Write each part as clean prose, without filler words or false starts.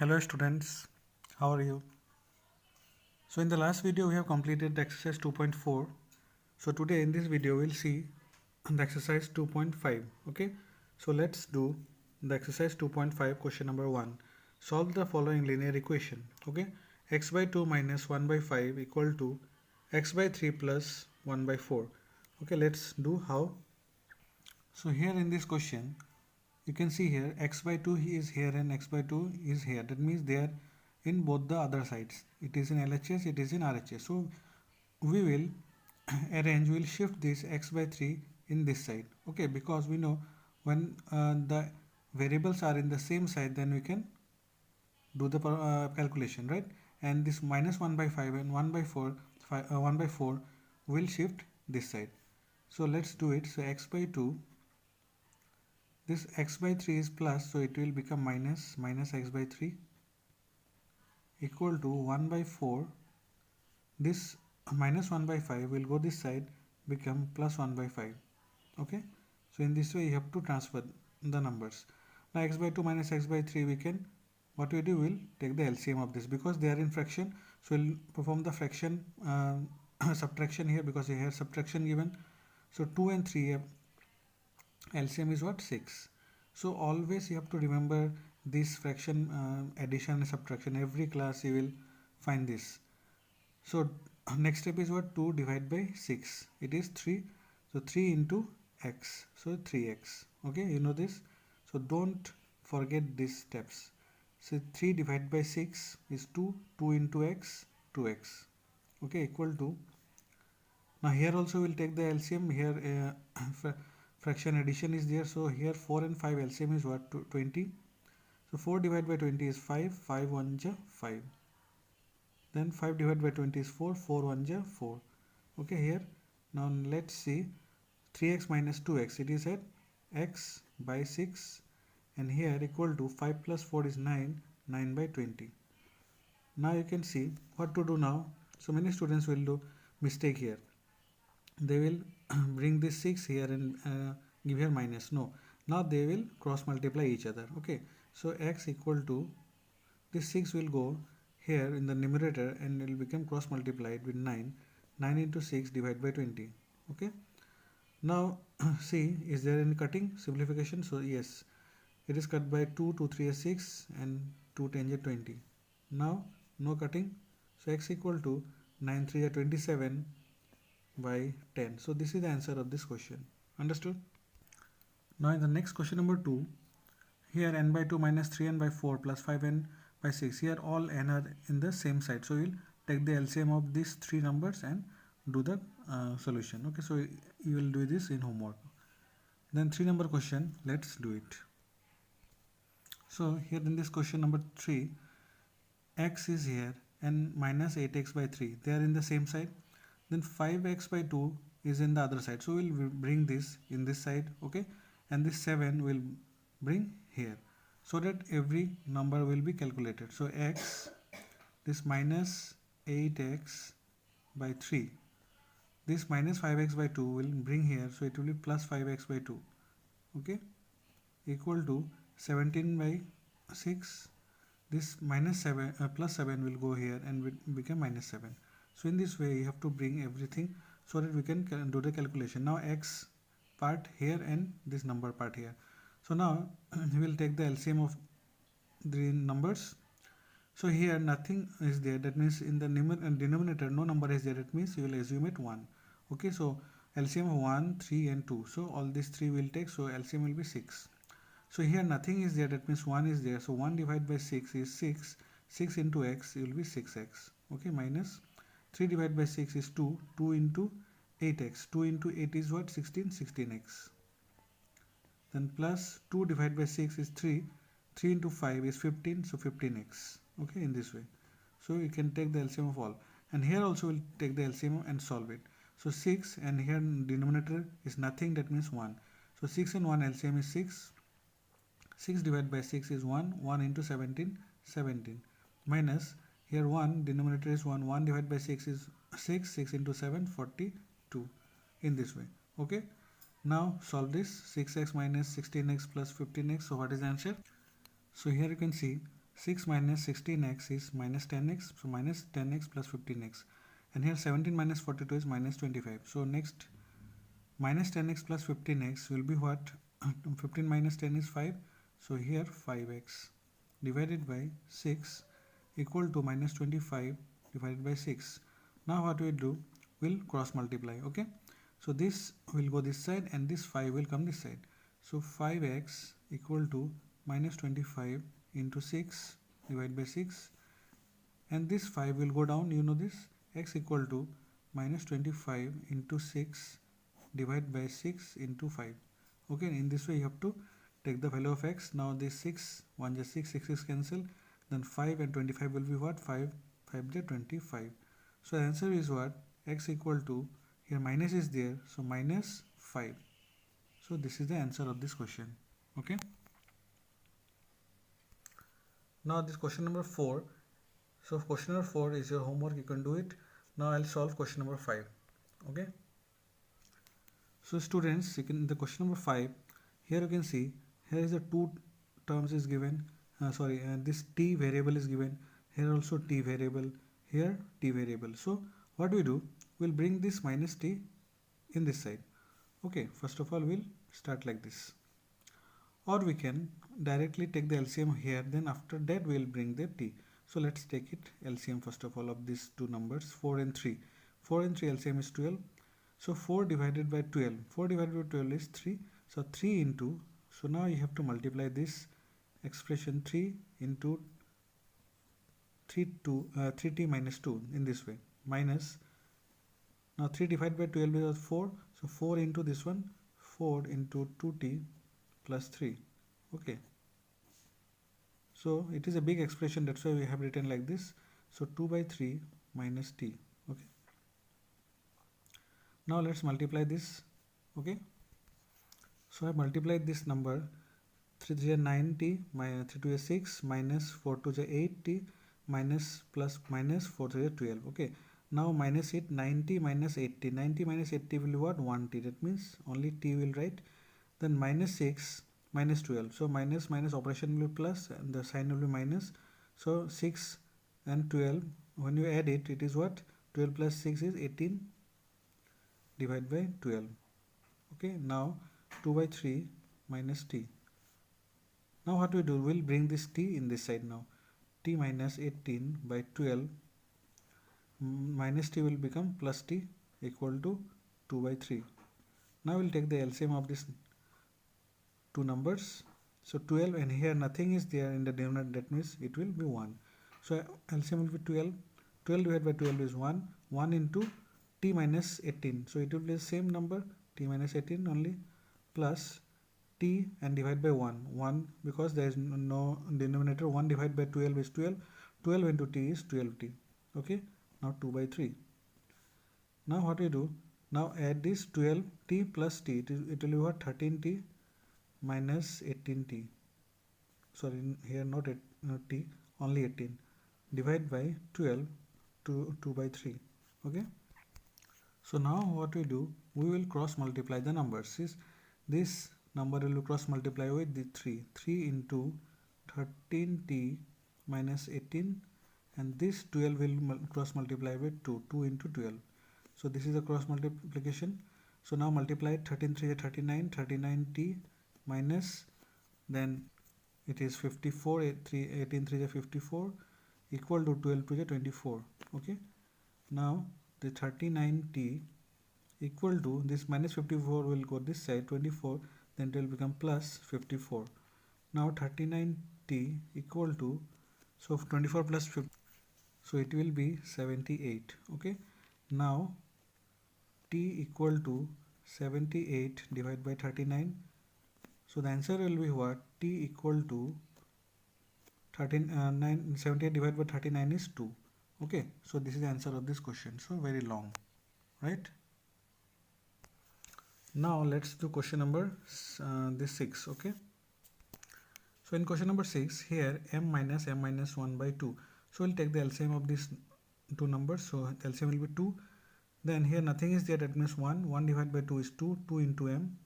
Hello students, how are you? So in the last video we have completed the exercise 2.4. So today in this video we'll see the exercise 2.5. Okay, so let's do the exercise 2.5 question number 1. Solve the following linear equation. Okay, x by 2 minus 1 by 5 equal to x by 3 plus 1 by 4. Okay, let's do how. So here in this question you can see here x by 2 is here and x by 2 is here. That means they are in both the other sides. It is in LHS, it is in RHS. So we will we'll shift this x by 3 in this side. Okay, because we know when the variables are in the same side, then we can do the calculation, right? And this minus 1 by 5 and 1 by 4, 1 by 4 will shift this side. So let's do it. So x by 2, this x by 3 is plus, so it will become minus x by 3 equal to 1 by 4. This minus 1 by 5 will go this side, become plus 1 by 5. Okay, so in this way you have to transfer the numbers. Now x by 2 minus x by 3, we can, what we do, will take the LCM of this because they are in fraction. So we'll perform the fraction subtraction here because here subtraction given. So 2 and 3 LCM is what? 6. So always you have to remember this fraction addition and subtraction. Every class you will find this. So next step is what? 2 divided by 6. It is 3. So 3 into x. So 3x. Okay, you know this. So don't forget these steps. So 3 divided by 6 is 2. 2 into x, 2x. Okay, equal to. Now here also we'll take the LCM. Here fraction addition is there, so here 4 and 5 LCM is what? 20. So 4 divided by 20 is 5. 5 1 ja 5. Then 5 divided by 20 is 4. 4 1 ja 4. Okay, here now let's see 3x minus 2x. It is at x by 6, and here equal to 5 plus 4 is 9. 9 by 20. Now you can see what to do now. So many students will do mistake here. They will bring this 6 here and give here minus. No, now they will cross multiply each other. Okay, so x equal to, this 6 will go here in the numerator and it will become cross multiplied with 9. 9 into 6 divided by 20. Okay, now see, is there any cutting simplification? So yes, it is cut by 2, 2 3 is 6 and 2 10 is 20. Now no cutting, so x equal to 9 3 is 27 by 10. So this is the answer of this question. Understood? Now in the next question number 2, here n by 2 minus 3n by 4 plus 5n by 6. Here all n are in the same side. So we'll take the LCM of these three numbers and do the solution. Okay, so you will do this in homework. Then 3 number question, let's do it. So here in this question number 3, x is here and minus 8x by 3. They are in the same side. Then 5x by 2 is in the other side. So we'll bring this in this side. Okay, and this 7 will bring here, so that every number will be calculated. So x, this minus 8x by 3, this minus 5x by 2 will bring here, so it will be plus 5x by 2. Okay, equal to 17 by 6. This minus 7 plus 7 will go here and will become minus 7. So in this way you have to bring everything so that we can do the calculation. Now x part here and this number part here. So now we will take the LCM of the numbers. So here nothing is there, that means in the denominator no number is there, that means you will assume it 1. Okay, so LCM of 1, 3 and 2. So all these 3 will take, so LCM will be 6. So here nothing is there, that means 1 is there. So 1 divided by 6 is 6. 6 into x will be 6x. Okay, minus 3 divided by 6 is 2. 2 into 8x. 2 into 8 is what? 16. 16x. Then plus 2 divided by 6 is 3. 3 into 5 is 15. So 15x. Okay, in this way. So you can take the LCM of all. And here also we'll take the LCM and solve it. So 6, and here denominator is nothing, that means 1. So 6 and 1 LCM is 6. 6 divided by 6 is 1. 1 into 17. 17. Minus here 1, denominator is 1. 1 divided by 6 is 6. 6 into 7, 42. In this way. Okay. Now solve this. 6x minus 16x plus 15x. So what is the answer? So here you can see 6 minus 16x is minus 10x, so minus 10x plus 15x. And here 17 minus 42 is minus 25. So next, minus 10x plus 15x will be what? 15 minus 10 is 5. So here 5x divided by 6 equal to minus 25 divided by 6. Now what we do? We'll cross multiply. Okay. So this will go this side and this 5 will come this side. So 5x equal to minus 25 into 6 divided by 6, and this 5 will go down, you know this, x equal to minus 25 into 6 divided by 6 into 5. Okay, in this way you have to take the value of x. Now this 6, 1 just 6, 6 is cancelled, then 5 and 25 will be what? 5, 5 the 25. So the answer is what? X equal to, here minus is there, so minus 5. So this is the answer of this question. Okay. Now this question number 4. So question number 4 is your homework, you can do it. Now I'll solve question number 5. Okay. So students, you can, the question number 5, here you can see, here is the two terms is given, this t variable is given, here also t variable, here t variable. So what we do, we'll bring this minus t in this side. Okay, first of all we'll start like this. Or we can directly take the LCM here, then after that we'll bring the t. So let's take it LCM first of all of these two numbers, 4 and 3. 4 and 3 LCM is 12. So 4 divided by 12. 4 divided by 12 is 3. So 3 into, so now you have to multiply this expression 3 into 3t minus 2 in this way. Minus, now 3 divided by 12 is 4. So 4 into this one, 4 into 2t plus 3. Okay. So it is a big expression, that's why we have written like this. So 2 by 3 minus t. Okay. Now let's multiply this. Okay. So I multiplied this number, 3 to the 9t, minus 3 to the 6, minus 4 to the 8t, minus plus minus 4 to the 12. Okay. Now minus it, 90 minus 80. 90 minus 80 will be what? 1t. That means only t will write. Then minus 6 minus 12. So minus operation will be plus and the sign will be minus. So 6 and 12, when you add it, it is what? 12 plus 6 is 18 divided by 12. Okay, now 2 by 3 minus t. Now what we do, we'll bring this t in this side now. T minus 18 by 12 minus t will become plus t equal to 2 by 3. Now we'll take the LCM of this two numbers. So 12, and here nothing is there in the denominator, that means it will be 1. So LCM will be 12. 12 divided by 12 is 1. 1 into t minus 18. So it will be the same number, t minus 18 only, plus t and divide by 1. 1 because there is no denominator. 1 divided by 12 is 12. 12 into t is 12t. Okay. Now 2 by 3. Now what we do? Now add this 12t plus t. It will be what? 13t minus 18t. Sorry, here not t, only 18. Divide by 12 to 2 by 3. Okay. So now what we do? We will cross multiply the numbers. This number will cross multiply with the 3. 3 into 13t minus 18, and this 12 will cross multiply with 2. 2 into 12. So this is a cross multiplication. So now multiply 13 3 is 39, 39t minus, then it is 54, 18 3 is 54, equal to 12 2 is 24. Okay. Now the 39t equal to, this minus 54 will go this side, 24, then it will become plus 54. Now 39t equal to, so 24 plus 50, so it will be 78. Okay. Now t equal to 78 divided by 39. So the answer will be what? T equal to 78 divided by 39 is 2. Okay. So this is the answer of this question. So very long, right? Now let's do question number this 6. Okay. So in question number 6, here m minus 1 by 2. So we'll take the LCM of these two numbers. So LCM will be 2. Then here nothing is there, that means 1. 1 divided by 2 is 2. 2 into m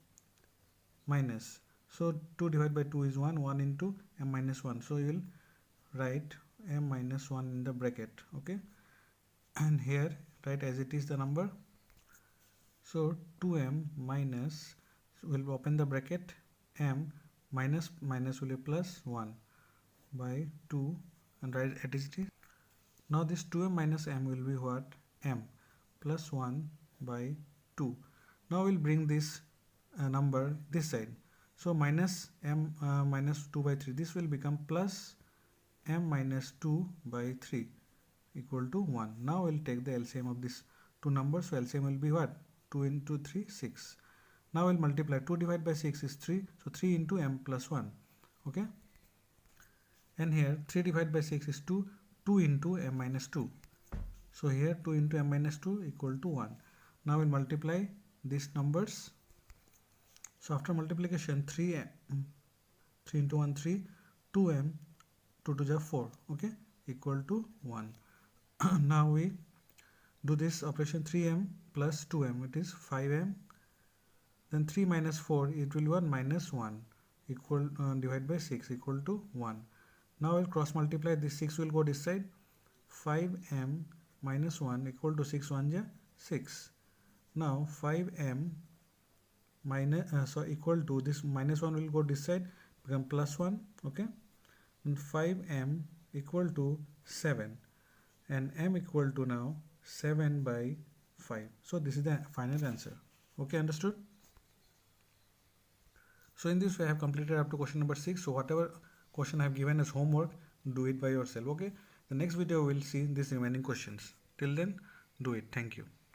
minus. So 2 divided by 2 is 1. 1 into m minus 1. So you will write m minus 1 in the bracket. Okay, and here write as it is the number. So 2m minus, will open the bracket, m minus minus will be plus 1 by 2, and write as it is. Now this 2m minus m will be what? M plus 1 by 2. Now we'll bring this number this side. So minus m minus 2 by 3. This will become plus m minus 2 by 3 equal to 1. Now we'll take the LCM of these two numbers. So LCM will be what? 2 into 3, 6. Now we'll multiply. 2 divided by 6 is 3. So 3 into m plus 1. Okay. And here 3 divided by 6 is 2. 2 into m minus 2. So here 2 into m minus 2 equal to 1. Now we'll multiply these numbers. So after multiplication, 3m, 3 into 1, 3, 2m, 2 to the 4, okay, equal to 1. Now we do this operation. 3m plus 2m, it is 5m. Then 3 minus 4, it will be 1 minus 1 equal divided by 6 equal to 1. Now we'll cross multiply. This 6 will go this side. 5m minus 1 equal to 6 1 ja 6. Now 5m minus equal to, this minus 1 will go this side, become plus 1. Okay, and 5m equal to 7, and m equal to now 7 by 5. So this is the final answer. Okay, understood? So in this way I have completed up to question number 6. So whatever question I have given as homework, do it by yourself. Okay, the next video we will see these remaining questions. Till then, do it. Thank you.